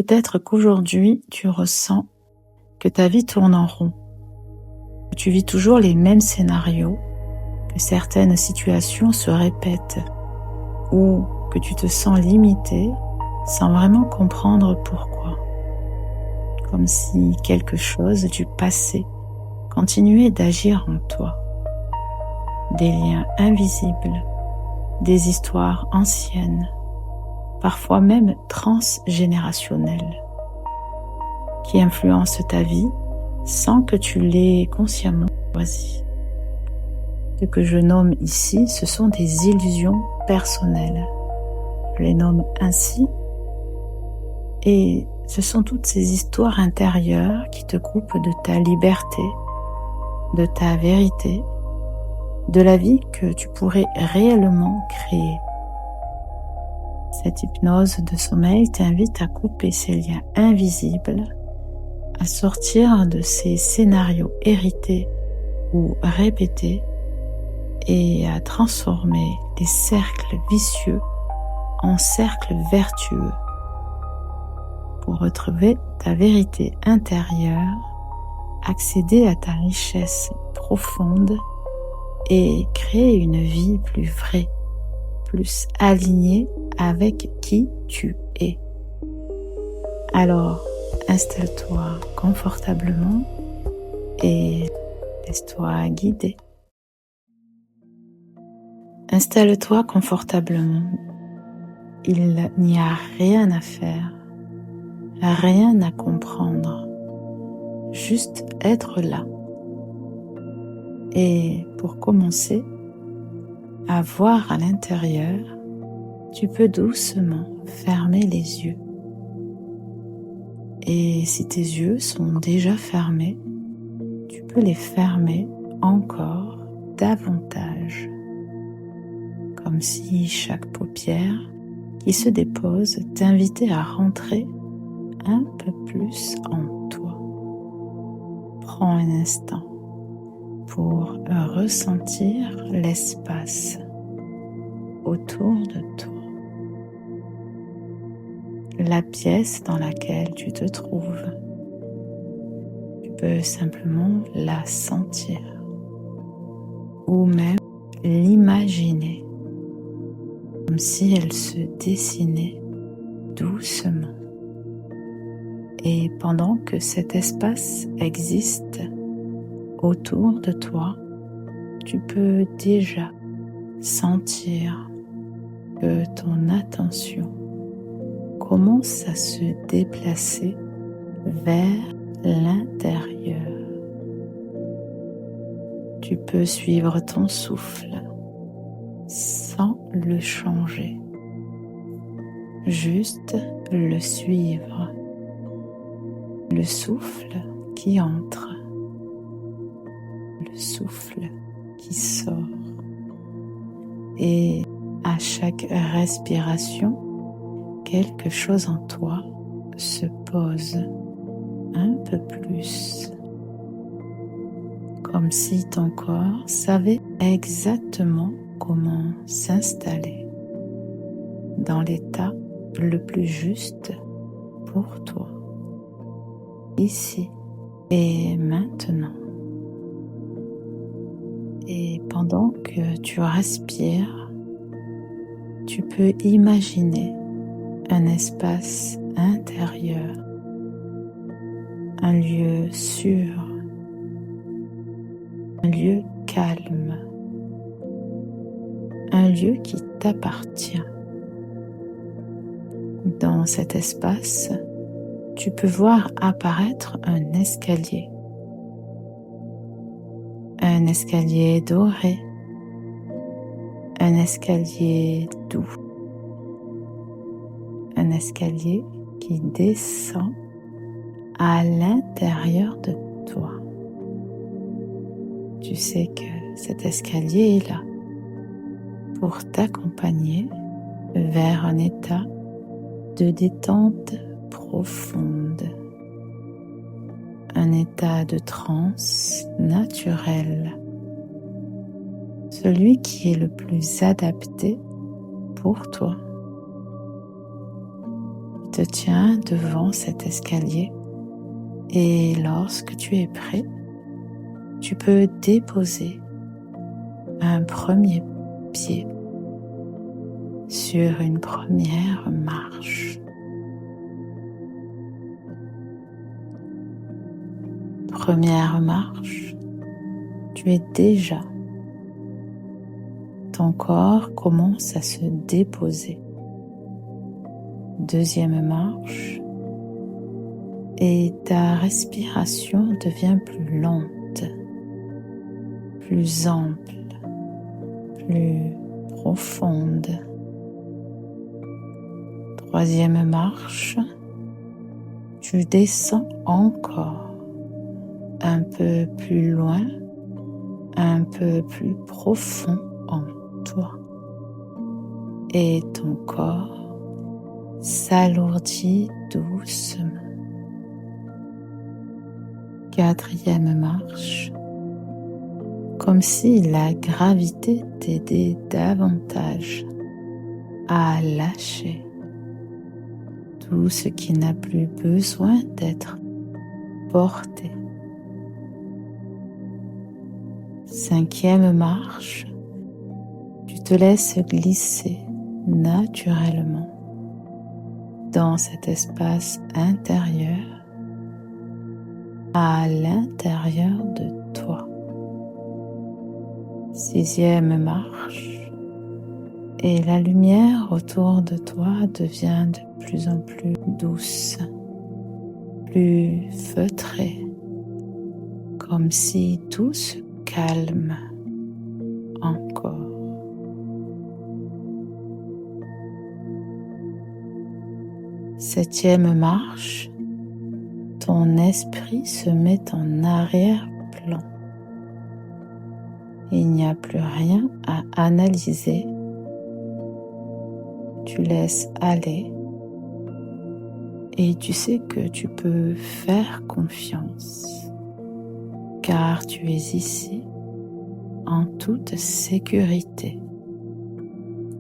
Peut-être qu'aujourd'hui, tu ressens que ta vie tourne en rond, que tu vis toujours les mêmes scénarios, que certaines situations se répètent ou que tu te sens limité sans vraiment comprendre pourquoi. Comme si quelque chose du passé continuait d'agir en toi. Des liens invisibles, des histoires anciennes, parfois même transgénérationnelles, qui influencent ta vie sans que tu l'aies consciemment choisi. Ce que je nomme ici, ce sont des illusions personnelles. Je les nomme ainsi et ce sont toutes ces histoires intérieures qui te coupent de ta liberté, de ta vérité, de la vie que tu pourrais réellement créer. Cette hypnose de sommeil t'invite à couper ces liens invisibles, à sortir de ces scénarios hérités ou répétés et à transformer les cercles vicieux en cercles vertueux pour retrouver ta vérité intérieure, accéder à ta richesse profonde et créer une vie plus vraie, plus alignée avec qui tu es. Alors, installe-toi confortablement et laisse-toi guider. Installe-toi confortablement. Il n'y a rien à faire, rien à comprendre, juste être là. Et pour commencer à voir à l'intérieur, tu peux doucement fermer les yeux. Et si tes yeux sont déjà fermés, tu peux les fermer encore davantage, comme si chaque paupière qui se dépose t'invitait à rentrer un peu plus en toi. Prends un instant pour ressentir l'espace autour de toi, la pièce dans laquelle tu te trouves. Tu peux simplement la sentir ou même l'imaginer comme si elle se dessinait doucement. Et pendant que cet espace existe autour de toi, tu peux déjà sentir que ton attention commence à se déplacer vers l'intérieur. Tu peux suivre ton souffle sans le changer, juste le suivre. Le souffle qui entre, le souffle qui sort. Et à chaque respiration, quelque chose en toi se pose un peu plus, comme si ton corps savait exactement comment s'installer dans l'état le plus juste pour toi, ici et maintenant. Et pendant que tu respires, tu peux imaginer un espace intérieur, un lieu sûr, un lieu calme, un lieu qui t'appartient. Dans cet espace, tu peux voir apparaître un escalier doré, un escalier doux, un escalier qui descend à l'intérieur de toi. Tu sais que cet escalier est là pour t'accompagner vers un état de détente profonde, un état de transe naturel, celui qui est le plus adapté pour toi. te tiens devant cet escalier et lorsque tu es prêt, tu peux déposer un premier pied sur une première marche. Première marche, tu es déjà. Ton corps commence à se déposer. Deuxième marche, et ta respiration devient plus lente, plus ample, plus profonde. Troisième marche, tu descends encore un peu plus loin, un peu plus profond en toi. Et ton corps s'alourdit doucement. Quatrième marche, comme si la gravité t'aidait davantage à lâcher tout ce qui n'a plus besoin d'être porté. Cinquième marche, tu te laisses glisser naturellement dans cet espace intérieur, à l'intérieur de toi. Sixième marche, et la lumière autour de toi devient de plus en plus douce, plus feutrée, comme si tout se calme encore. Septième marche, ton esprit se met en arrière-plan. Il n'y a plus rien à analyser. Tu laisses aller et tu sais que tu peux faire confiance car tu es ici en toute sécurité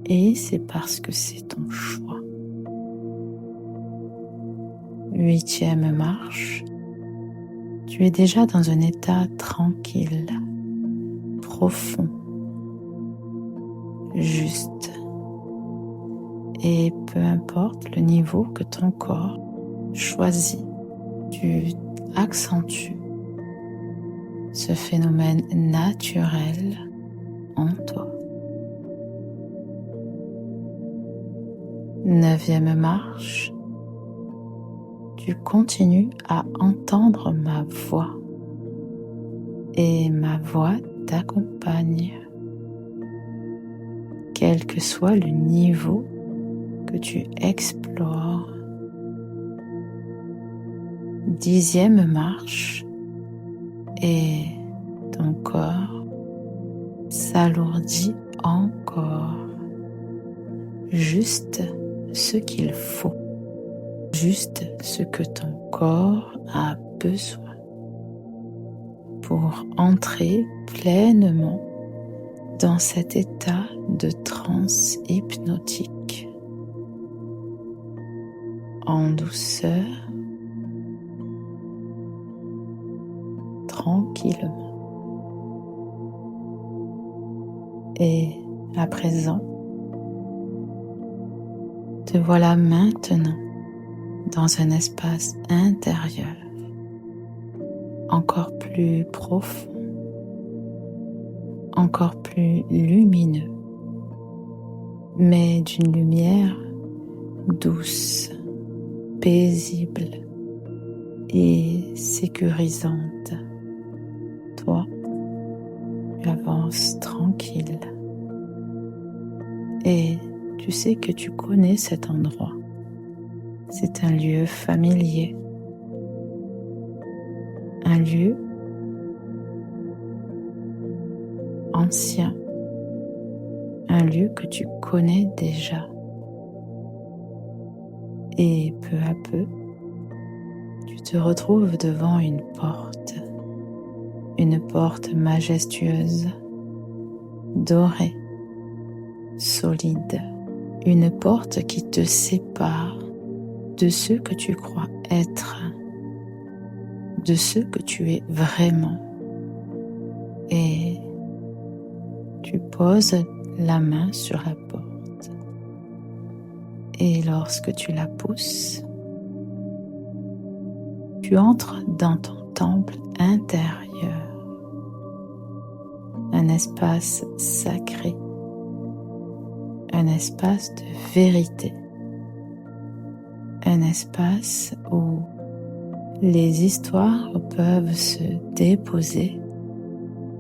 et c'est parce que c'est ton choix. Huitième marche, tu es déjà dans un état tranquille, profond, juste. Et peu importe le niveau que ton corps choisit, tu accentues ce phénomène naturel en toi. Neuvième marche, tu continues à entendre ma voix et ma voix t'accompagne, quel que soit le niveau que tu explores. Dixième marche, et ton corps s'alourdit encore, juste ce qu'il faut, juste ce que ton corps a besoin pour entrer pleinement dans cet état de transe hypnotique, en douceur, tranquillement. Et à présent, te voilà maintenant dans un espace intérieur, encore plus profond, encore plus lumineux, mais d'une lumière douce, paisible et sécurisante. Toi, tu avances tranquille et tu sais que tu connais cet endroit. C'est un lieu familier, un lieu ancien, un lieu que tu connais déjà. Et peu à peu, tu te retrouves devant une porte majestueuse, dorée, solide, une porte qui te sépare de ce que tu crois être, de ce que tu es vraiment. Et tu poses la main sur la porte. Et lorsque tu la pousses, tu entres dans ton temple intérieur, un espace sacré, un espace de vérité, un espace où les histoires peuvent se déposer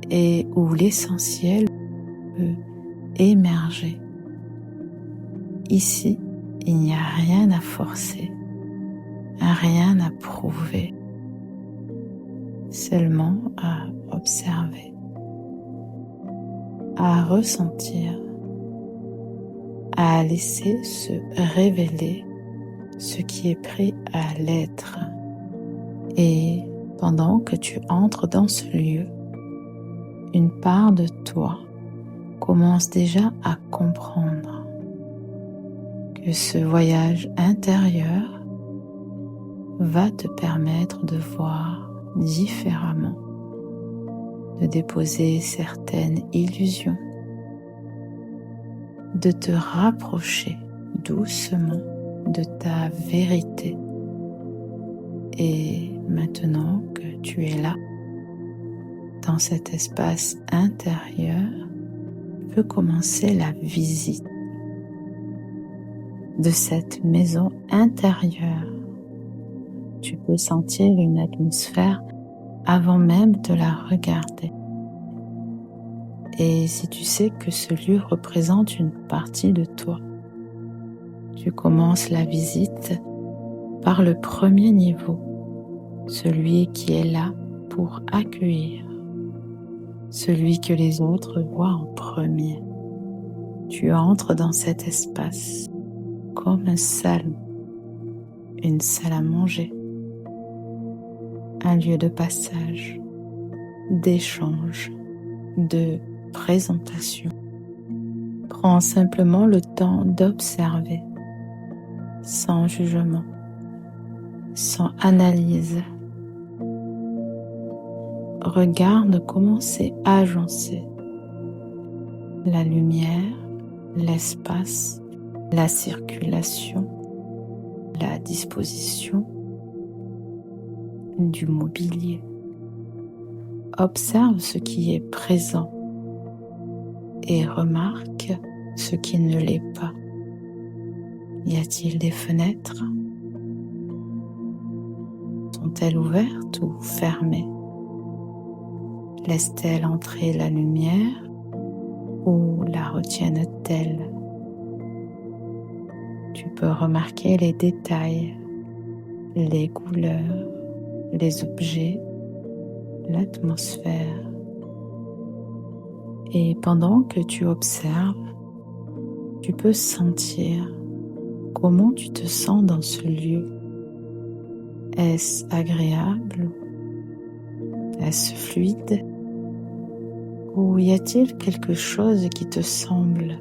et où l'essentiel peut émerger. Ici, il n'y a rien à forcer, rien à prouver, seulement à observer, à ressentir, à laisser se révéler ce qui est prêt à l'être. Et pendant que tu entres dans ce lieu, une part de toi commence déjà à comprendre que ce voyage intérieur va te permettre de voir différemment, de déposer certaines illusions, de te rapprocher doucement de ta vérité. Et maintenant que tu es là, dans cet espace intérieur, peut commencer la visite de cette maison intérieure. Tu peux sentir une atmosphère avant même de la regarder. Et si tu sais que ce lieu représente une partie de toi, tu commences la visite par le premier niveau, celui qui est là pour accueillir, celui que les autres voient en premier. Tu entres dans cet espace comme un salon, une salle à manger, un lieu de passage, d'échange, de présentation. Prends simplement le temps d'observer, sans jugement, sans analyse. Regarde comment c'est agencé. La lumière, l'espace, la circulation, la disposition du mobilier. Observe ce qui est présent et remarque ce qui ne l'est pas. Y a-t-il des fenêtres? Sont-elles ouvertes ou fermées? Laisse-t-elle entrer la lumière ou la retiennent-elles? Tu peux remarquer les détails, les couleurs, les objets, l'atmosphère. Et pendant que tu observes, tu peux sentir comment tu te sens dans ce lieu. Est-ce agréable? Est-ce fluide? Ou y a-t-il quelque chose qui te semble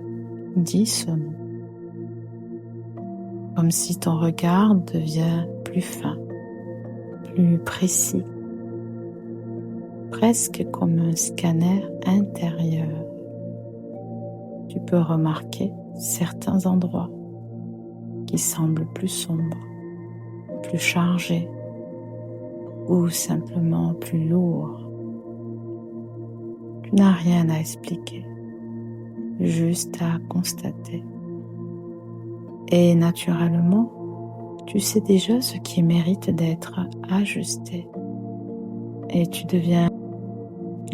dissonant? Comme si ton regard devient plus fin, plus précis, presque comme un scanner intérieur. Tu peux remarquer certains endroits qui semblent plus sombres, plus chargés ou simplement plus lourds. Tu n'as rien à expliquer, juste à constater. Et naturellement, tu sais déjà ce qui mérite d'être ajusté et tu deviens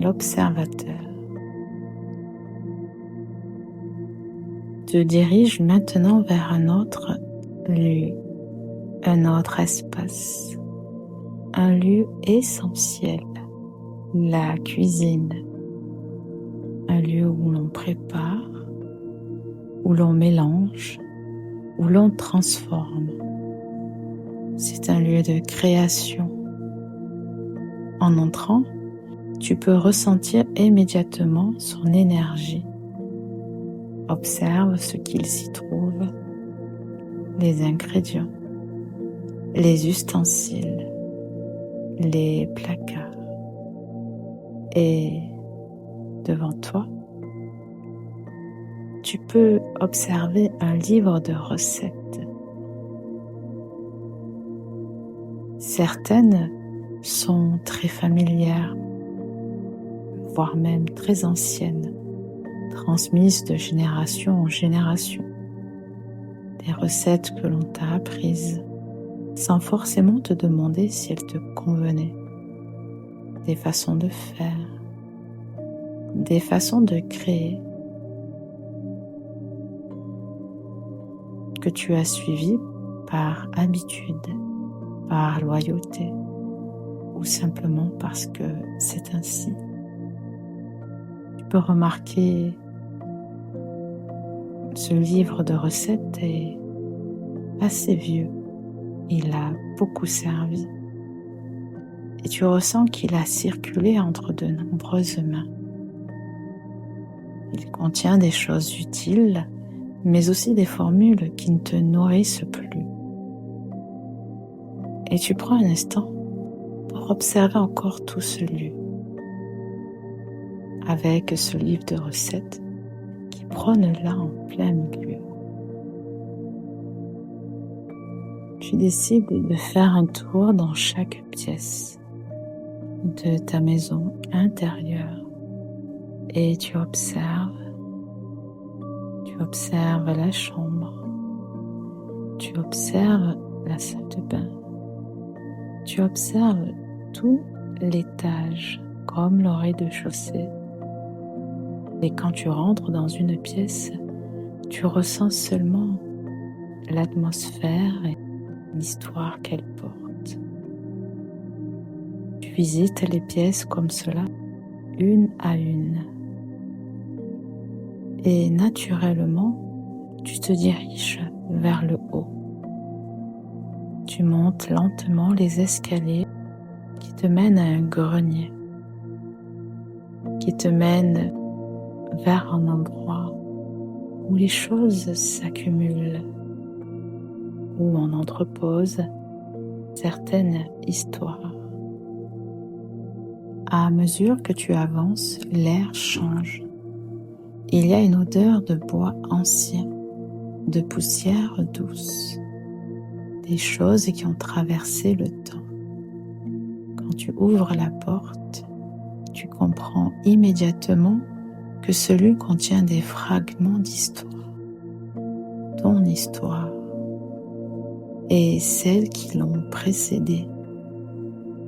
l'observateur. Te dirige maintenant vers un autre lieu, un autre espace, un lieu essentiel, la cuisine, un lieu où l'on prépare, où l'on mélange, où l'on transforme. C'est un lieu de création. En entrant, tu peux ressentir immédiatement son énergie. Observe ce qu'il s'y trouve, les ingrédients, les ustensiles, les placards. Et devant toi, tu peux observer un livre de recettes. Certaines sont très familières, voire même très anciennes, transmises de génération en génération. Des recettes que l'on t'a apprises, sans forcément te demander si elles te convenaient. Des façons de faire, des façons de créer que tu as suivies par habitude, par loyauté ou simplement parce que c'est ainsi. Tu peux remarquer ce livre de recettes est assez vieux. Il a beaucoup servi et tu ressens qu'il a circulé entre de nombreuses mains. Il contient des choses utiles, mais aussi des formules qui ne te nourrissent plus. Et tu prends un instant pour observer encore tout ce lieu, avec ce livre de recettes qui prône là en plein milieu. Tu décides de faire un tour dans chaque pièce de ta maison intérieure et tu observes la chambre, tu observes la salle de bain, tu observes tout l'étage comme le rez-de-chaussée. Et quand tu rentres dans une pièce, tu ressens seulement l'atmosphère et l'histoire qu'elle porte. Tu visites les pièces comme cela, une à une. Et naturellement, tu te diriges vers le haut. Tu montes lentement les escaliers qui te mènent à un grenier, qui te mènent vers un endroit où les choses s'accumulent, où on entrepose certaines histoires. À mesure que tu avances, l'air change. Il y a une odeur de bois ancien, de poussière douce, des choses qui ont traversé le temps. Quand tu ouvres la porte, tu comprends immédiatement que ce lieu contient des fragments d'histoire, ton histoire et celles qui l'ont précédée.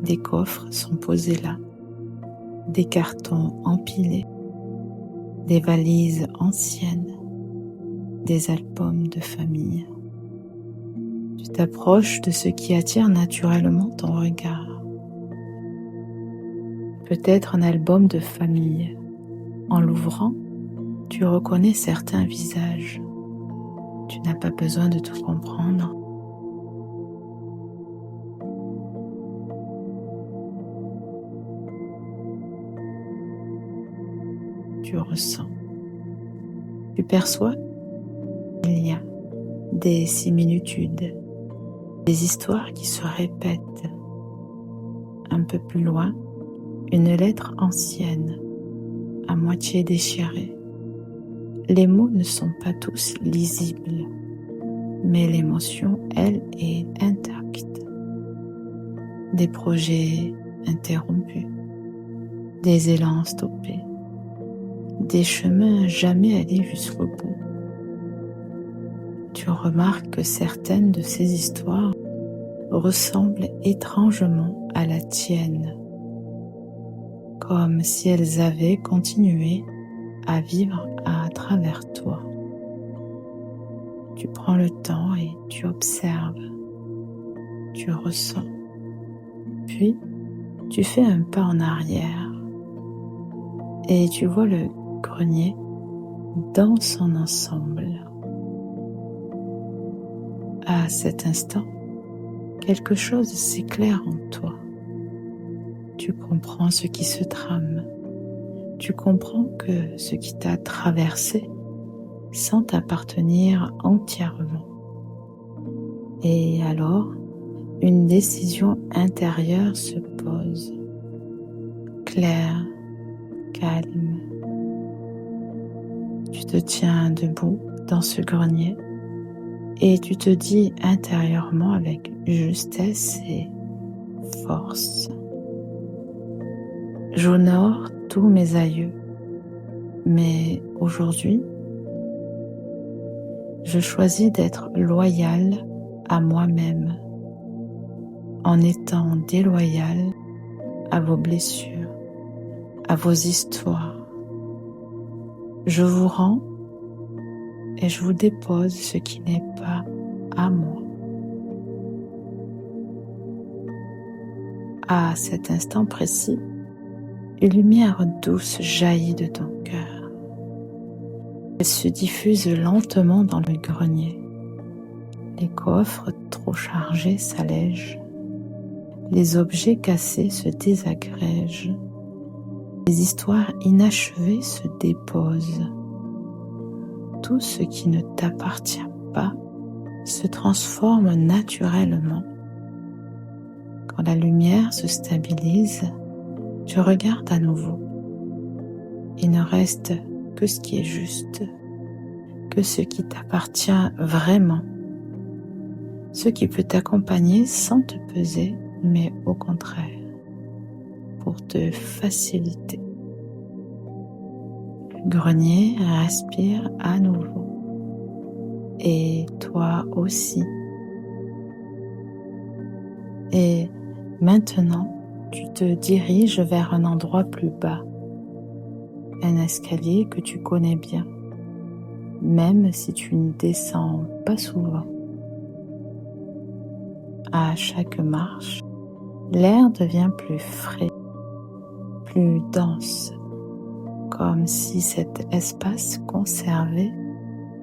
Des coffres sont posés là, des cartons empilés, des valises anciennes, des albums de famille. Tu t'approches de ce qui attire naturellement ton regard. Peut-être un album de famille. En l'ouvrant, tu reconnais certains visages. Tu n'as pas besoin de tout comprendre. Tu ressens. Tu perçois qu'il y a des similitudes, des histoires qui se répètent. Un peu plus loin, une lettre ancienne, à moitié déchirée. Les mots ne sont pas tous lisibles, mais l'émotion, elle, est intacte. Des projets interrompus, des élans stoppés, des chemins jamais allés jusqu'au bout. Tu remarques que certaines de ces histoires ressemblent étrangement à la tienne, comme si elles avaient continué à vivre à travers toi. Tu prends le temps et tu observes, tu ressens, puis tu fais un pas en arrière et tu vois le grenier dans son ensemble. À cet instant, quelque chose s'éclaire en toi. Tu comprends ce qui se trame. Tu comprends que ce qui t'a traversé sans t'appartenir entièrement. Et alors, une décision intérieure se pose, claire, calme. Tu te tiens debout dans ce grenier et tu te dis intérieurement avec justesse et force: j'honore tous mes aïeux, mais aujourd'hui, je choisis d'être loyal à moi-même en étant déloyal à vos blessures, à vos histoires. Je vous rends et je vous dépose ce qui n'est pas à moi. À cet instant précis, une lumière douce jaillit de ton cœur. Elle se diffuse lentement dans le grenier. Les coffres trop chargés s'allègent. Les objets cassés se désagrègent. Les histoires inachevées se déposent. Tout ce qui ne t'appartient pas se transforme naturellement. Quand la lumière se stabilise, tu regardes à nouveau. Il ne reste que ce qui est juste, que ce qui t'appartient vraiment, ce qui peut t'accompagner sans te peser, mais au contraire, pour te faciliter. Le grenier respire à nouveau, et toi aussi. Et maintenant, tu te diriges vers un endroit plus bas, un escalier que tu connais bien, même si tu ne descends pas souvent. À chaque marche, l'air devient plus frais, plus dense, comme si cet espace conservait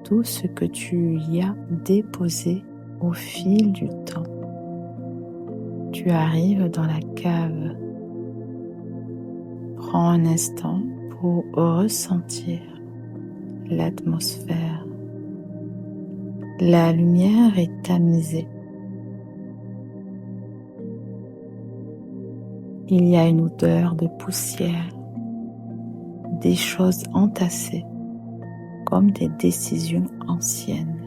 tout ce que tu y as déposé au fil du temps. Tu arrives dans la cave. Prends un instant pour ressentir l'atmosphère. La lumière est tamisée. Il y a une odeur de poussière, des choses entassées, comme des décisions anciennes.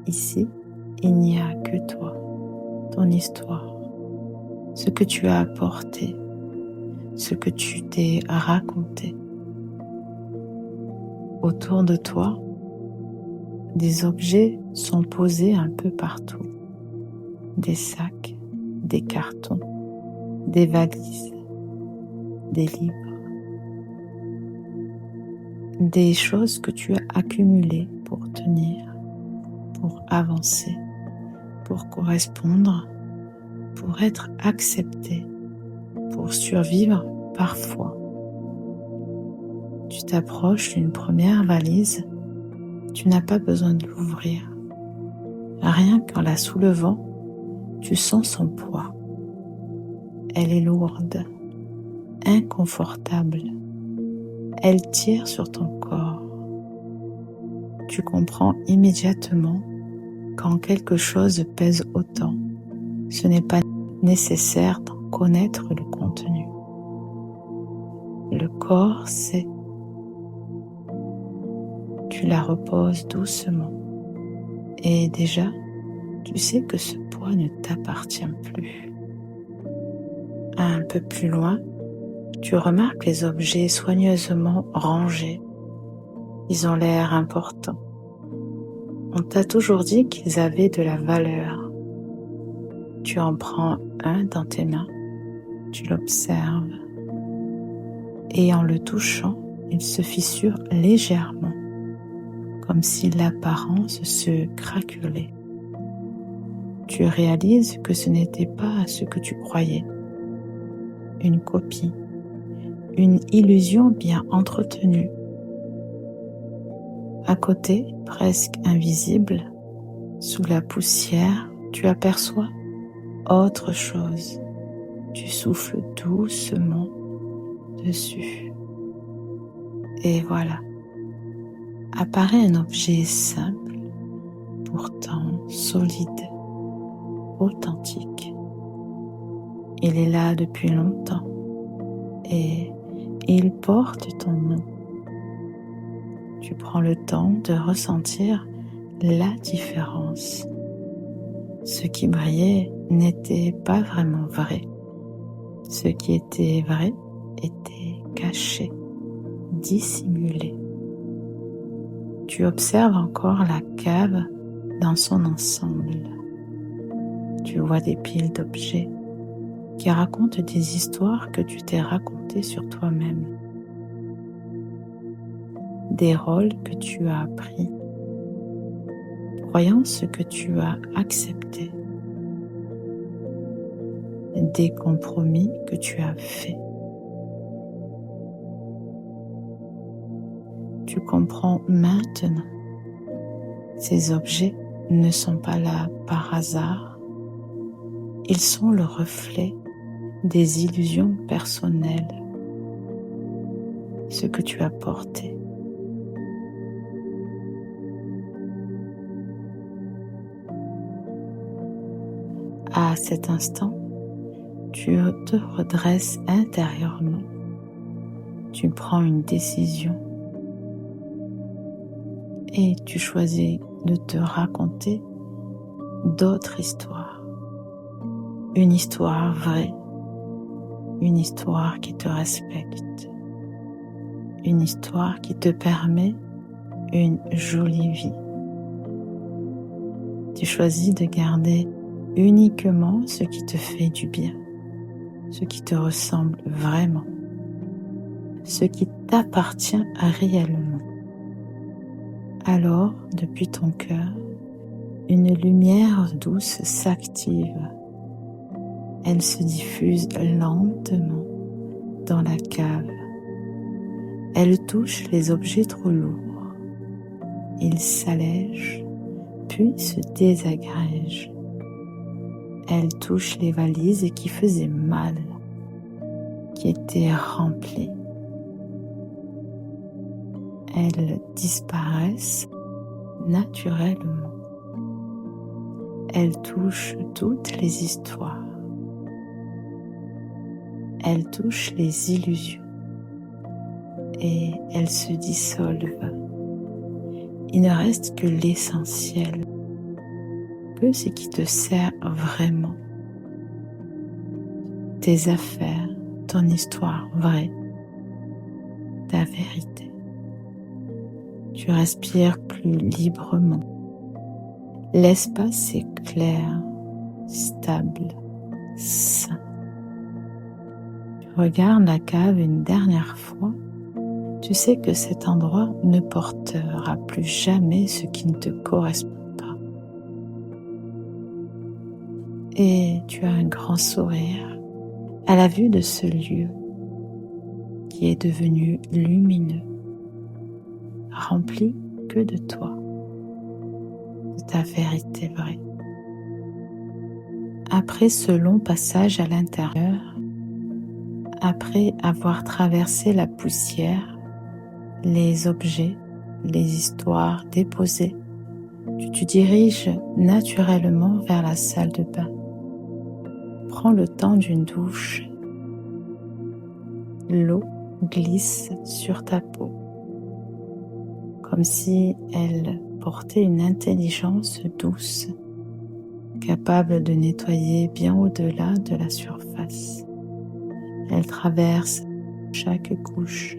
Ici, il n'y a que toi, ton histoire, ce que tu as apporté, ce que tu t'es raconté. Autour de toi, des objets sont posés un peu partout. Des sacs, des cartons, des valises, des livres. Des choses que tu as accumulées pour tenir, pour avancer, pour correspondre, pour être accepté, pour survivre parfois. Tu t'approches d'une première valise, tu n'as pas besoin de l'ouvrir. Rien qu'en la soulevant, tu sens son poids. Elle est lourde, inconfortable. Elle tire sur ton corps. Tu comprends immédiatement quand quelque chose pèse autant. Ce n'est pas nécessaire d'en connaître le contenu. Le corps sait. Tu la reposes doucement. Et déjà, tu sais que ce poids ne t'appartient plus. Un peu plus loin, tu remarques les objets soigneusement rangés. Ils ont l'air importants. On t'a toujours dit qu'ils avaient de la valeur. Tu en prends un dans tes mains, tu l'observes, et en le touchant, il se fissure légèrement, comme si l'apparence se craquelait. Tu réalises que ce n'était pas ce que tu croyais. Une copie, une illusion bien entretenue. À côté, presque invisible, sous la poussière, tu aperçois autre chose. Tu souffles doucement dessus. Et voilà, apparaît un objet simple, pourtant solide. authentique. Il est là depuis longtemps et il porte ton nom. Tu prends le temps de ressentir la différence. Ce qui brillait n'était pas vraiment vrai. Ce qui était vrai était caché, dissimulé. Tu observes encore la cave dans son ensemble. Tu vois des piles d'objets qui racontent des histoires que tu t'es racontées sur toi-même. Des rôles que tu as appris, croyances que tu as acceptées, des compromis que tu as faits. Tu comprends maintenant, ces objets ne sont pas là par hasard, ils sont le reflet des illusions personnelles, ce que tu as porté. À cet instant, tu te redresses intérieurement. Tu prends une décision et tu choisis de te raconter d'autres histoires. Une histoire vraie, une histoire qui te respecte, une histoire qui te permet une jolie vie. Tu choisis de garder uniquement ce qui te fait du bien, ce qui te ressemble vraiment, ce qui t'appartient réellement. Alors, depuis ton cœur, une lumière douce s'active. Elle se diffuse lentement dans la cave. Elle touche les objets trop lourds. Ils s'allègent, puis se désagrègent. Elle touche les valises qui faisaient mal, qui étaient remplies. Elles disparaissent naturellement. Elle touche toutes les histoires. Elle touche les illusions et elles se dissolvent. Il ne reste que l'essentiel, que ce qui te sert vraiment. Tes affaires, ton histoire vraie, ta vérité. Tu respires plus librement. L'espace est clair, stable, sain. Tu regardes la cave une dernière fois. Tu sais que cet endroit ne portera plus jamais ce qui ne te correspond pas. Et tu as un grand sourire à la vue de ce lieu qui est devenu lumineux, rempli que de toi, de ta vérité vraie. Après ce long passage à l'intérieur, après avoir traversé la poussière, les objets, les histoires déposées, tu te diriges naturellement vers la salle de bain. Prends le temps d'une douche. L'eau glisse sur ta peau, comme si elle portait une intelligence douce, capable de nettoyer bien au-delà de la surface. Elle traverse chaque couche,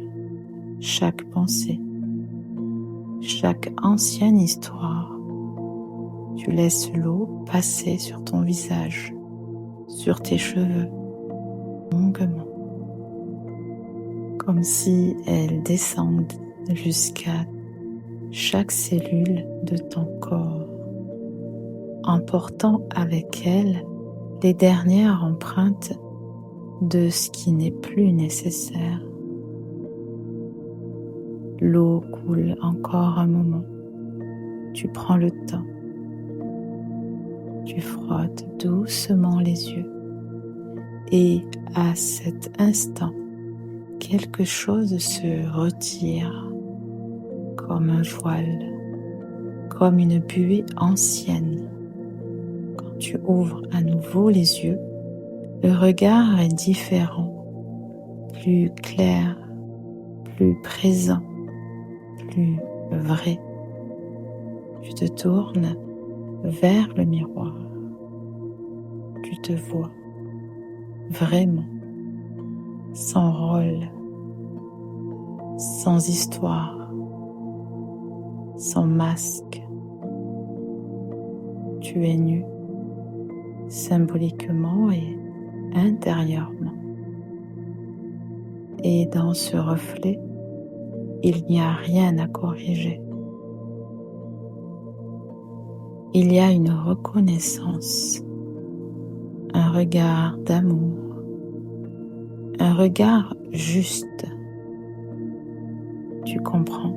chaque pensée, chaque ancienne histoire. Tu laisses l'eau passer sur ton visage, sur tes cheveux, longuement, comme si elle descendait jusqu'à chaque cellule de ton corps, emportant avec elle les dernières empreintes de ce qui n'est plus nécessaire. L'eau coule encore un moment. Tu prends le temps. Tu frottes doucement les yeux. Et à cet instant, quelque chose se retire comme un voile, comme une buée ancienne. Quand tu ouvres à nouveau les yeux, le regard est différent, plus clair, plus présent, plus vrai. Tu te tournes vers le miroir. Tu te vois vraiment, sans rôle, sans histoire, sans masque. Tu es nu, symboliquement et intérieurement. Et dans ce reflet, il n'y a rien à corriger. Il y a une reconnaissance, un regard d'amour, un regard juste. Tu comprends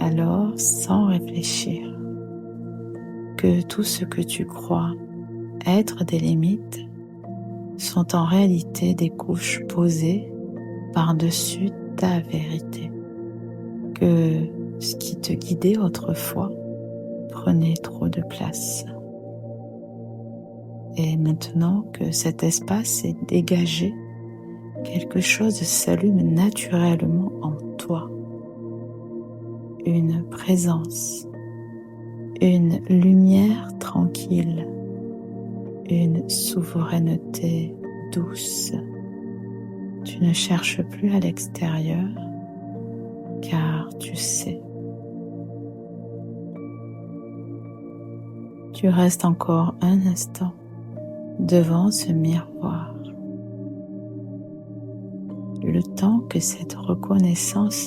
alors sans réfléchir que tout ce que tu crois être des limites sont en réalité des couches posées par-dessus ta vérité, que ce qui te guidait autrefois prenait trop de place. Et maintenant que cet espace est dégagé, quelque chose s'allume naturellement en toi. Une présence, une lumière tranquille, une souveraineté douce. Tu ne cherches plus à l'extérieur, car tu sais. Tu restes encore un instant devant ce miroir, le temps que cette reconnaissance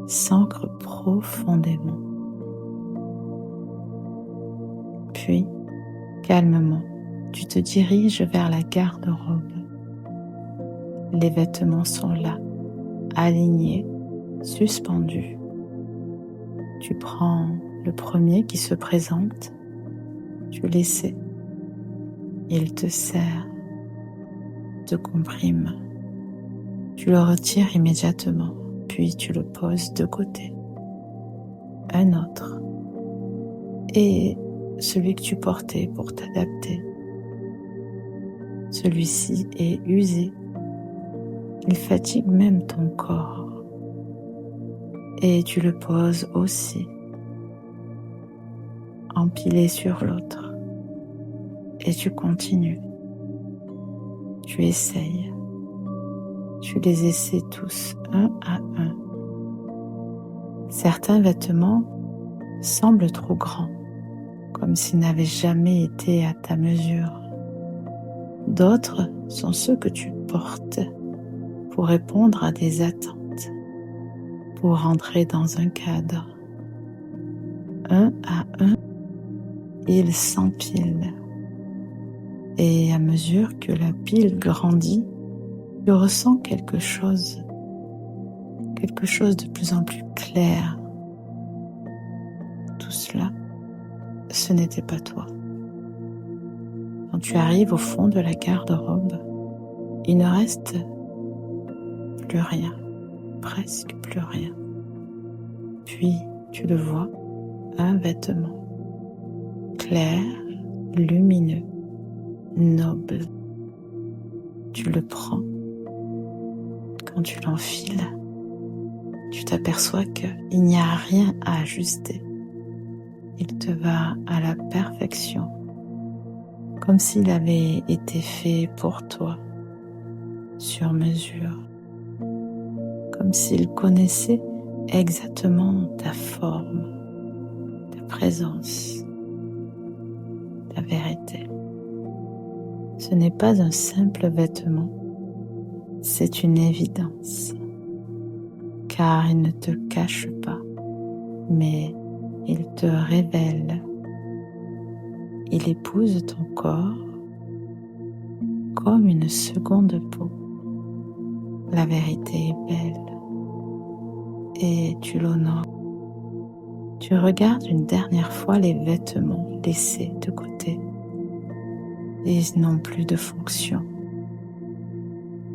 s'ancre profondément. Puis, calmement, tu te diriges vers la garde-robe. Les vêtements sont là, alignés, suspendus. Tu prends le premier qui se présente, tu l'essaies. Il te serre, te comprime. Tu le retires immédiatement, puis tu le poses de côté. Un autre. Et celui que tu portais pour t'adapter. Celui-ci est usé. Il fatigue même ton corps. Et tu le poses aussi, empilé sur l'autre. Et tu continues. Tu essayes. Tu les essaies tous, un à un. Certains vêtements semblent trop grands, comme s'ils n'avaient jamais été à ta mesure. D'autres sont ceux que tu portes pour répondre à des attentes, pour entrer dans un cadre. Un à un, ils s'empilent. Et à mesure que la pile grandit, tu ressens quelque chose de plus en plus clair. Tout cela, ce n'était pas toi. Quand tu arrives au fond de la garde-robe, il ne reste plus rien, presque plus rien. Puis tu le vois, un vêtement clair, lumineux, noble. Tu le prends. Quand tu l'enfiles, tu t'aperçois qu'il n'y a rien à ajuster. Il te va à la perfection, comme s'il avait été fait pour toi, sur mesure, comme s'il connaissait exactement ta forme, ta présence, ta vérité. Ce n'est pas un simple vêtement, c'est une évidence, car il ne te cache pas, mais il te révèle. Il épouse ton corps comme une seconde peau. La vérité est belle et tu l'honores. Tu regardes une dernière fois les vêtements laissés de côté. Ils n'ont plus de fonction.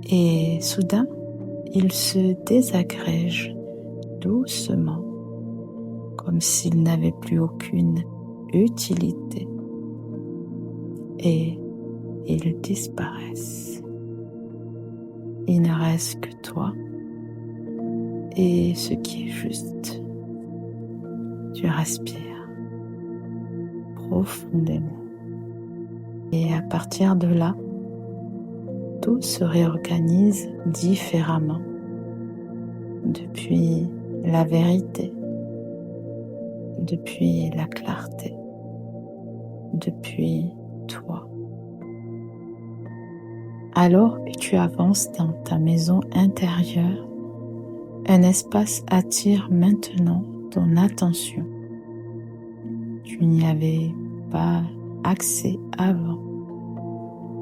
Et soudain, ils se désagrègent doucement, comme s'ils n'avaient plus aucune utilité. et ils disparaissent. Il ne reste que toi et ce qui est juste. Tu respires profondément et à partir de là, tout se réorganise différemment depuis la vérité, depuis la clarté, depuis toi. Alors que tu avances dans ta maison intérieure, un espace attire maintenant ton attention. Tu n'y avais pas accès avant,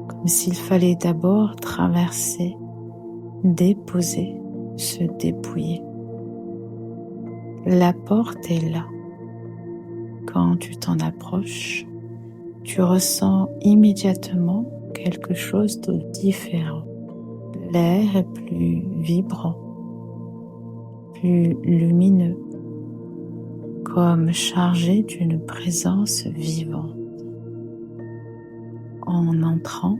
comme s'il fallait d'abord traverser, déposer, se dépouiller. La porte est là. Quand tu t'en approches, tu ressens immédiatement quelque chose de différent. L'air est plus vibrant, plus lumineux, comme chargé d'une présence vivante. En entrant,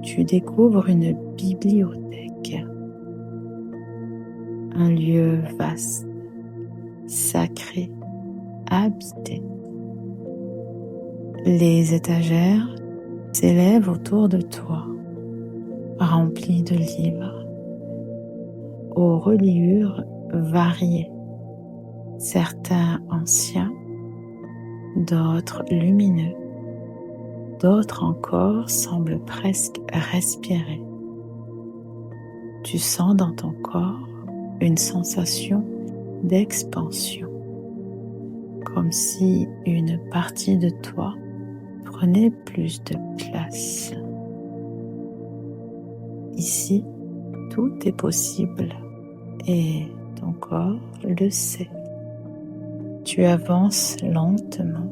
tu découvres une bibliothèque, un lieu vaste, sacré, habité. Les étagères s'élèvent autour de toi, remplies de livres, aux reliures variées, certains anciens, d'autres lumineux, d'autres encore semblent presque respirer. Tu sens dans ton corps une sensation d'expansion, comme si une partie de toi prenait plus de place. Ici, tout est possible et ton corps le sait. Tu avances lentement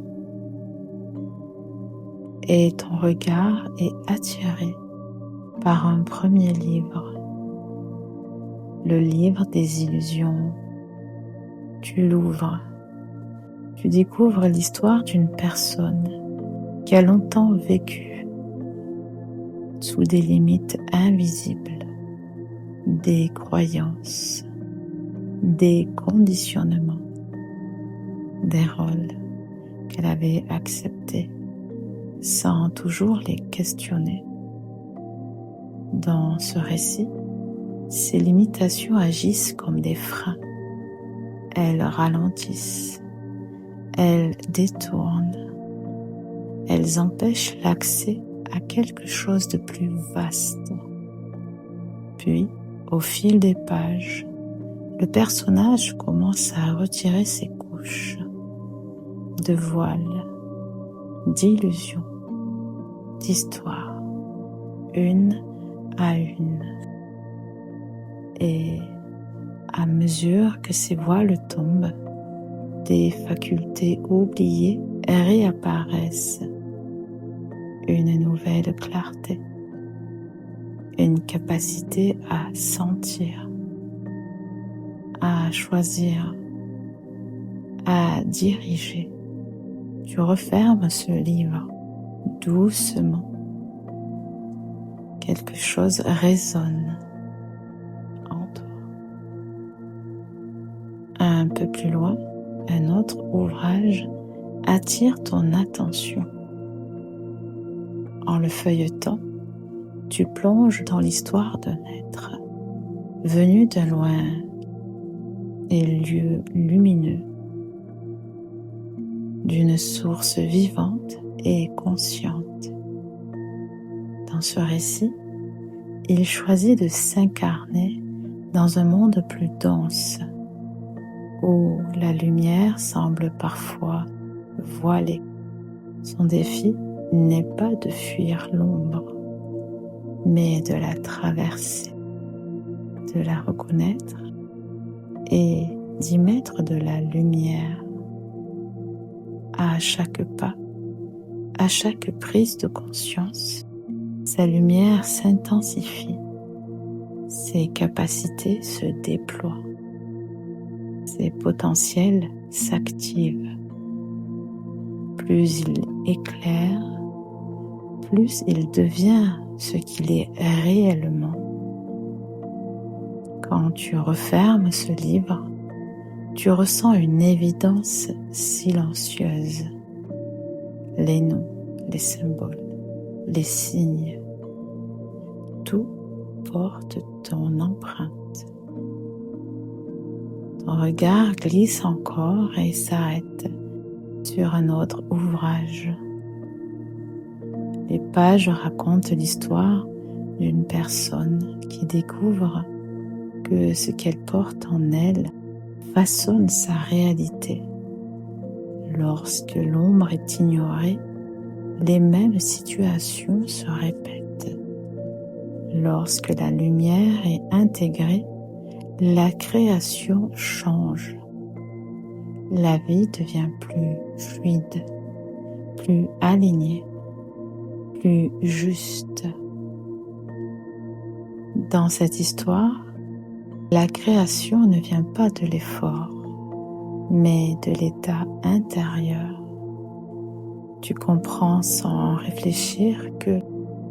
et ton regard est attiré par un premier livre, le livre des illusions. Tu l'ouvres. Tu découvres l'histoire d'une personne qui a longtemps vécu sous des limites invisibles, des croyances, des conditionnements, des rôles qu'elle avait acceptés sans toujours les questionner. Dans ce récit, ces limitations agissent comme des freins. Elles ralentissent, elles détournent, elles empêchent l'accès à quelque chose de plus vaste. Puis, au fil des pages, le personnage commence à retirer ses couches de voiles, d'illusions, d'histoires, une à une. Et à mesure que ces voiles tombent, des facultés oubliées réapparaissent. Une nouvelle clarté, une capacité à sentir, à choisir, à diriger. Tu refermes ce livre doucement. Quelque chose résonne en toi. Un peu plus loin, un autre ouvrage attire ton attention. En le feuilletant, tu plonges dans l'histoire d'un être venu de loin des lieux lumineux, d'une source vivante et consciente. Dans ce récit, il choisit de s'incarner dans un monde plus dense, où la lumière semble parfois voilée. Son défi n'est pas de fuir l'ombre, mais de la traverser, de la reconnaître et d'y mettre de la lumière. À chaque pas, à chaque prise de conscience, sa lumière s'intensifie, ses capacités se déploient, ses potentiels s'activent. Plus il éclaire, plus il devient ce qu'il est réellement. Quand tu refermes ce livre, tu ressens une évidence silencieuse. Les noms, les symboles, les signes, tout porte ton empreinte. Ton regard glisse encore et s'arrête sur un autre ouvrage. Les pages racontent l'histoire d'une personne qui découvre que ce qu'elle porte en elle façonne sa réalité. Lorsque l'ombre est ignorée, les mêmes situations se répètent. Lorsque la lumière est intégrée, la création change. La vie devient plus fluide, plus alignée, plus juste. Dans cette histoire, la création ne vient pas de l'effort, mais de l'état intérieur. Tu comprends sans réfléchir que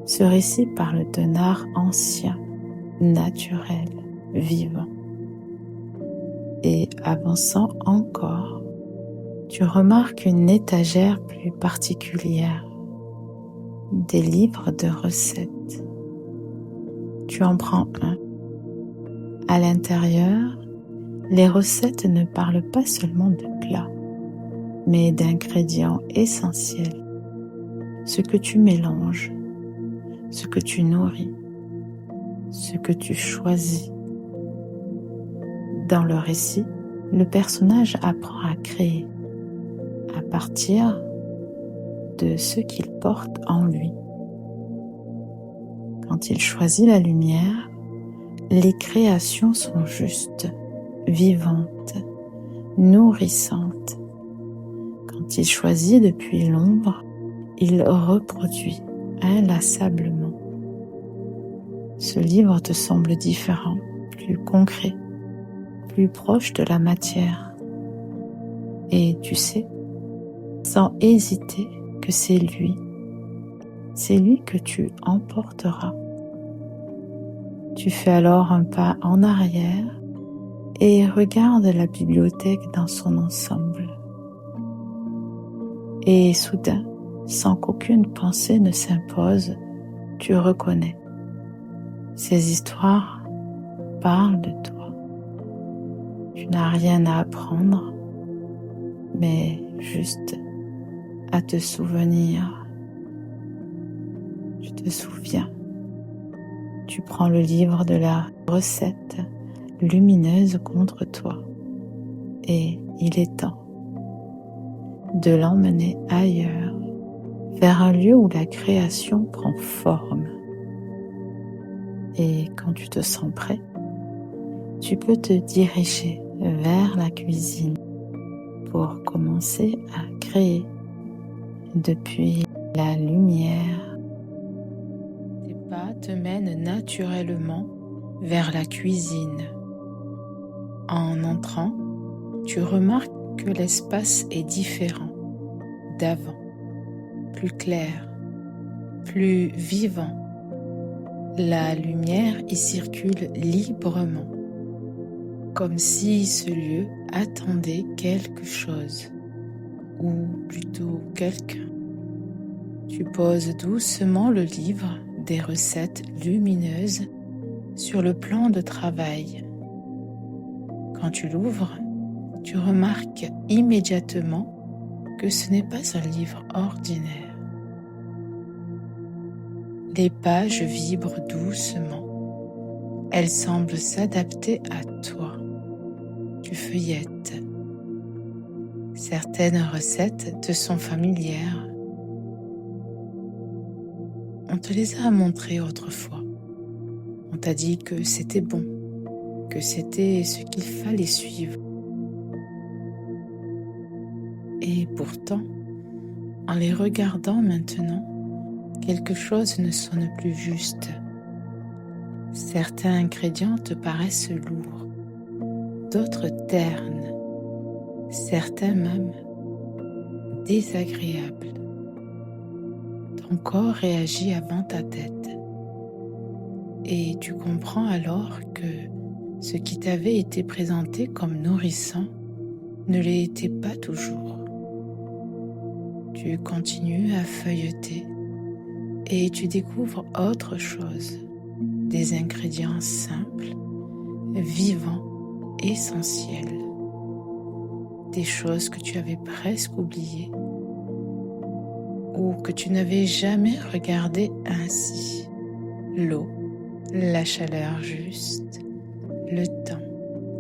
ce récit parle d'un art ancien, naturel, vivant. Et avançant encore, tu remarques une étagère plus particulière, des livres de recettes. Tu en prends un. À l'intérieur, les recettes ne parlent pas seulement de plats, mais d'ingrédients essentiels, ce que tu mélanges, ce que tu nourris, ce que tu choisis. Dans le récit, le personnage apprend à créer à partir de ce qu'il porte en lui. Quand il choisit la lumière, les créations sont justes, vivantes, nourrissantes. Quand il choisit depuis l'ombre, il reproduit inlassablement. Ce livre te semble différent, plus concret, plus proche de la matière. Et tu sais, sans hésiter, que c'est lui que tu emporteras. Tu fais alors un pas en arrière et regardes la bibliothèque dans son ensemble. Et soudain, sans qu'aucune pensée ne s'impose, tu reconnais. Ces histoires parlent de toi. Tu n'as rien à apprendre, mais juste à te souvenir. Tu te souviens. Tu prends le livre de la recette lumineuse contre toi et il est temps de l'emmener ailleurs, vers un lieu où la création prend forme. Et quand tu te sens prêt, tu peux te diriger vers la cuisine pour commencer à créer depuis la lumière. Tes pas te mènent naturellement vers la cuisine. En entrant, tu remarques que l'espace est différent d'avant, plus clair, plus vivant. La lumière y circule librement, comme si ce lieu attendait quelque chose, ou plutôt quelqu'un. Tu poses doucement le livre des recettes lumineuses sur le plan de travail. Quand tu l'ouvres, tu remarques immédiatement que ce n'est pas un livre ordinaire. Les pages vibrent doucement. Elles semblent s'adapter à toi. Tu feuillettes. Certaines recettes te sont familières. On te les a montrées autrefois. On t'a dit que c'était bon, que c'était ce qu'il fallait suivre. Et pourtant, en les regardant maintenant, quelque chose ne sonne plus juste. Certains ingrédients te paraissent lourds, d'autres ternes, certains même désagréables. Ton corps réagit avant ta tête. Et tu comprends alors que ce qui t'avait été présenté comme nourrissant ne l'était pas toujours. Tu continues à feuilleter et tu découvres autre chose, des ingrédients simples, vivants, essentiels, des choses que tu avais presque oubliées ou que tu n'avais jamais regardées ainsi. L'eau, la chaleur juste, le temps,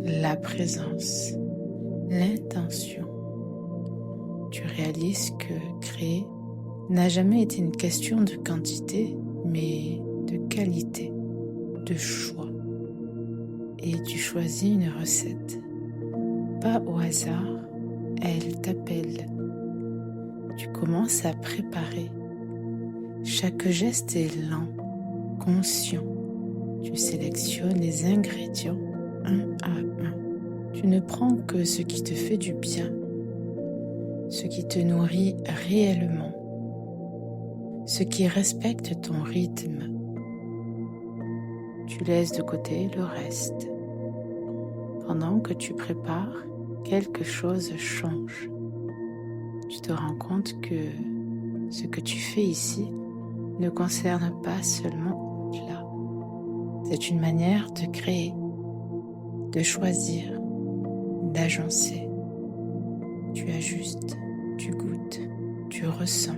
la présence, l'intention. Tu réalises que créer n'a jamais été une question de quantité, mais de qualité, de choix. Et tu choisis une recette. Pas au hasard, elle t'appelle. Tu commences à préparer. Chaque geste est lent, conscient. Tu sélectionnes les ingrédients un à un. Tu ne prends que ce qui te fait du bien, ce qui te nourrit réellement, ce qui respecte ton rythme. Tu laisses de côté le reste. Pendant que tu prépares, quelque chose change. Tu te rends compte que ce que tu fais ici ne concerne pas seulement là. C'est une manière de créer, de choisir, d'agencer. Tu ajustes, tu goûtes, tu ressens.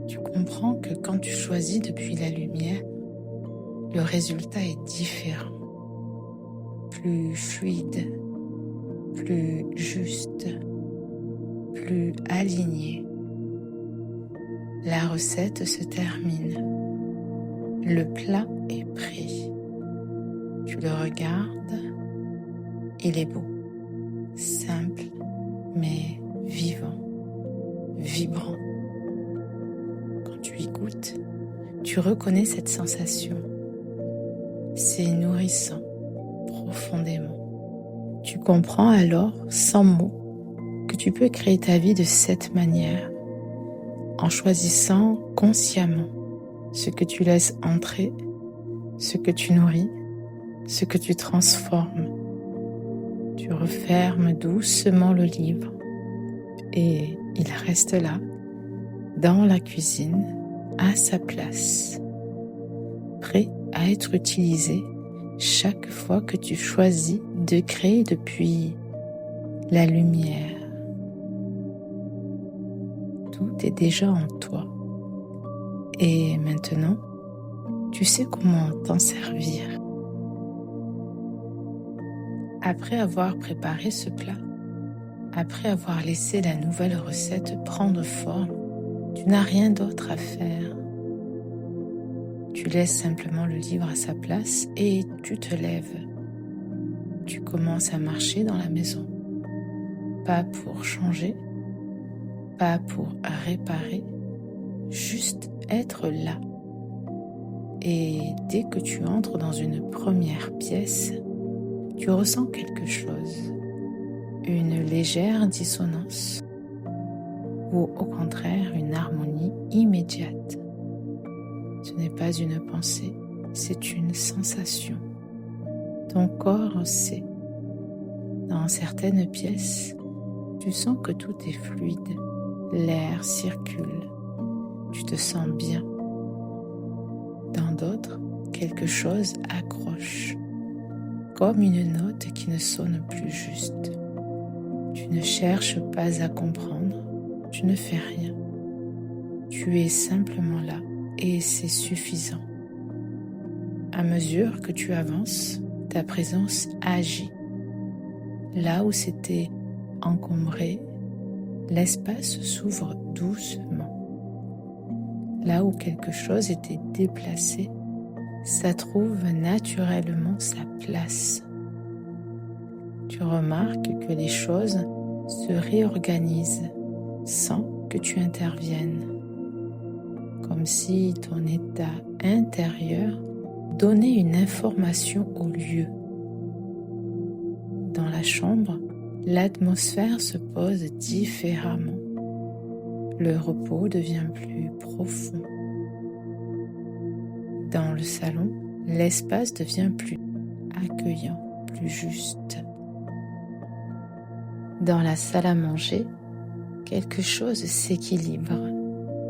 Tu comprends que quand tu choisis depuis la lumière, le résultat est différent, plus fluide, plus juste, plus aligné. La recette se termine. Le plat est prêt. Tu le regardes. Il est beau, simple, mais vivant, vibrant. Quand tu y goûtes, tu reconnais cette sensation. C'est nourrissant, profondément. Tu comprends alors, sans mots, que tu peux créer ta vie de cette manière, en choisissant consciemment ce que tu laisses entrer, ce que tu nourris, ce que tu transformes. Tu refermes doucement le livre et il reste là, dans la cuisine, à sa place, prêt à être utilisé chaque fois que tu choisis de créer depuis la lumière. Tout est déjà en toi. Et maintenant, tu sais comment t'en servir. Après avoir préparé ce plat, après avoir laissé la nouvelle recette prendre forme, tu n'as rien d'autre à faire. Tu laisses simplement le livre à sa place et tu te lèves. Tu commences à marcher dans la maison. Pas pour changer, pas pour réparer, juste être là. Et dès que tu entres dans une première pièce, tu ressens quelque chose, une légère dissonance ou au contraire une harmonie immédiate. Ce n'est pas une pensée, c'est une sensation. Ton corps sait. Dans certaines pièces, tu sens que tout est fluide, l'air circule, tu te sens bien. Dans d'autres, quelque chose accroche, comme une note qui ne sonne plus juste. Tu ne cherches pas à comprendre, tu ne fais rien. Tu es simplement là et c'est suffisant. À mesure que tu avances, ta présence agit. Là où c'était encombré, l'espace s'ouvre doucement. Là où quelque chose était déplacé, ça trouve naturellement sa place. Tu remarques que les choses se réorganisent sans que tu interviennes, comme si ton état intérieur donnait une information au lieu. Dans la chambre, l'atmosphère se pose différemment. Le repos devient plus profond. Dans le salon, l'espace devient plus accueillant, plus juste. Dans la salle à manger, quelque chose s'équilibre.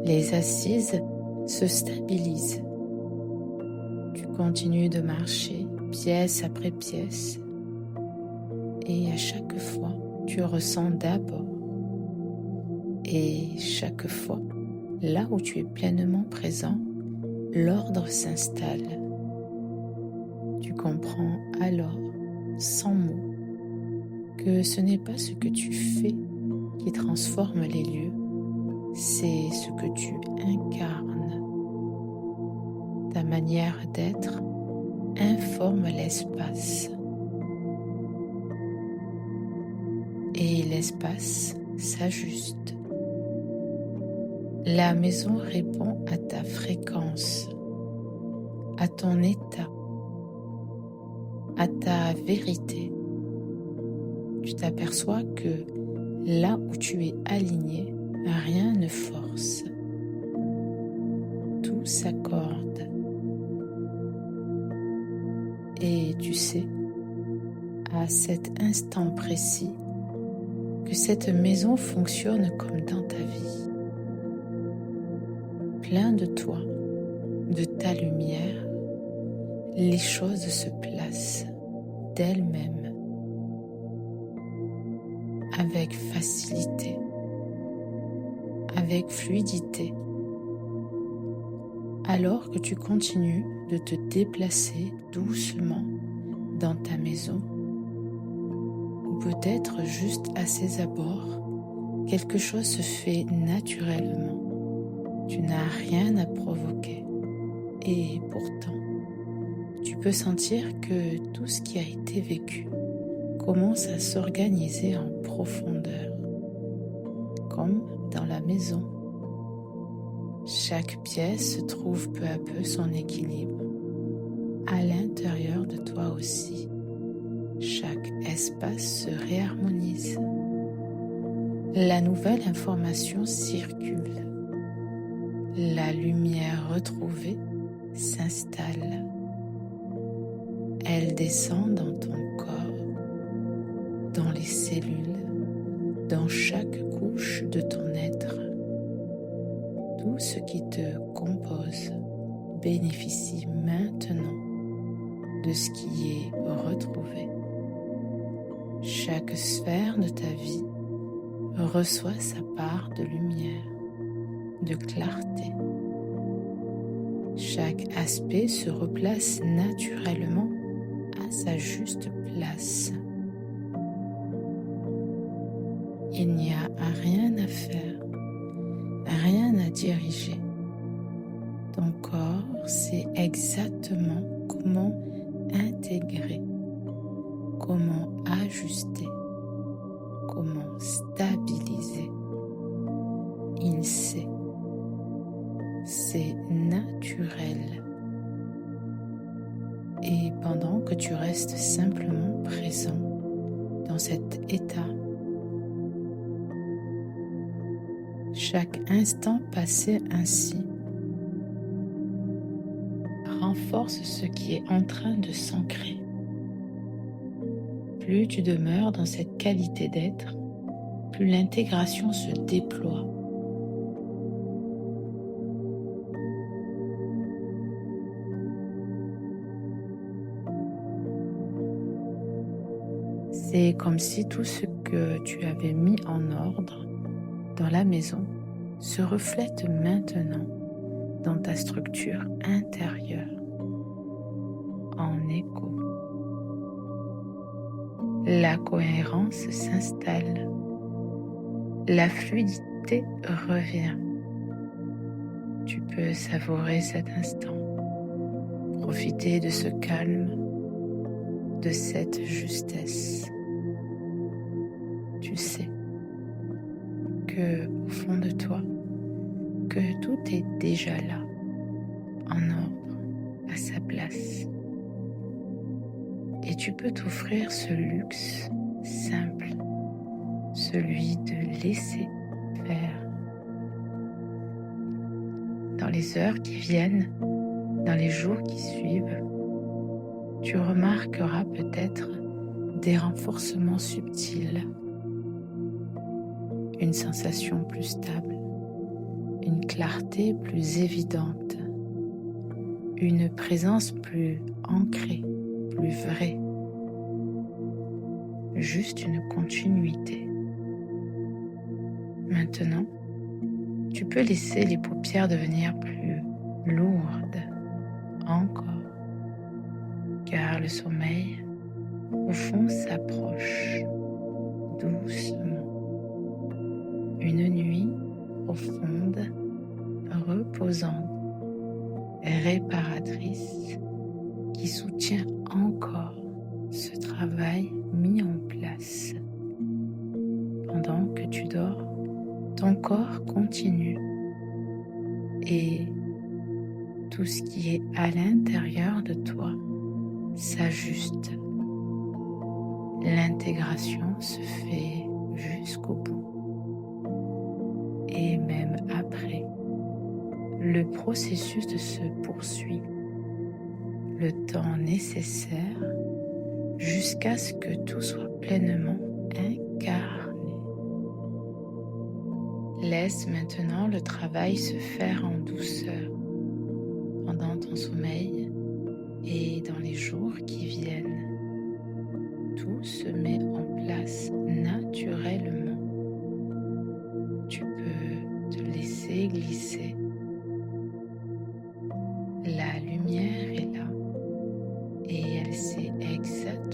Les assises se stabilisent. Tu continues de marcher pièce après pièce et à chaque fois, tu ressens d'abord. Et chaque fois, là où tu es pleinement présent, l'ordre s'installe. Tu comprends alors, sans mots, que ce n'est pas ce que tu fais qui transforme les lieux, c'est ce que tu incarnes. Ta manière d'être informe l'espace. Et l'espace s'ajuste. La maison répond à ta fréquence, à ton état, à ta vérité. Tu t'aperçois que là où tu es aligné, rien ne force. Tout s'accorde. Et tu sais, à cet instant précis, que cette maison fonctionne comme dans ta vie. Plein de toi, de ta lumière, les choses se placent d'elles-mêmes, avec facilité, avec fluidité, alors que tu continues de te déplacer doucement dans ta maison, ou peut-être juste à ses abords, quelque chose se fait naturellement. Tu n'as rien à provoquer. Et pourtant, tu peux sentir que tout ce qui a été vécu commence à s'organiser en profondeur, comme dans la maison. Chaque pièce trouve peu à peu son équilibre. À l'intérieur de toi aussi, chaque espace se réharmonise. La nouvelle information circule. La lumière retrouvée s'installe. Elle descend dans ton corps, dans les cellules, dans chaque couche de ton être. Tout ce qui te compose bénéficie maintenant de ce qui est retrouvé. Chaque sphère de ta vie reçoit sa part de lumière, de clarté. Chaque aspect se replace naturellement à sa juste place. Il n'y a rien à faire, rien à diriger. Ton corps sait exactement comment intégrer, comment ajuster, comment stabiliser. Il sait. C'est naturel. Et pendant que tu restes simplement présent dans cet état, chaque instant passé ainsi renforce ce qui est en train de s'ancrer. Plus tu demeures dans cette qualité d'être, plus l'intégration se déploie. C'est comme si tout ce que tu avais mis en ordre dans la maison se reflète maintenant dans ta structure intérieure, en écho. La cohérence s'installe, la fluidité revient. Tu peux savourer cet instant, profiter de ce calme, de cette justesse. Tu sais que au fond de toi, que tout est déjà là, en ordre, à sa place. Et tu peux t'offrir ce luxe simple, celui de laisser faire, dans les heures qui viennent, dans les jours qui suivent, tu remarqueras peut-être des renforcements subtils, une sensation plus stable, une clarté plus évidente, une présence plus ancrée, plus vraie, juste une continuité. Maintenant, tu peux laisser les paupières devenir plus lourdes encore, car le sommeil profond s'approche doucement. Une nuit profonde, reposante, réparatrice, qui soutient encore ce travail mis en place. Pendant que tu dors, ton corps continue et tout ce qui est à l'intérieur de toi s'ajuste. L'intégration se fait jusqu'au bout. Et même après, le processus se poursuit le temps nécessaire jusqu'à ce que tout soit pleinement incarné. Laisse maintenant le travail se faire en douceur pendant ton sommeil et dans les jours qui viennent. Tout se met en place naturellement. Tu peux te laisser glisser. La lumière est là et elle sait exactement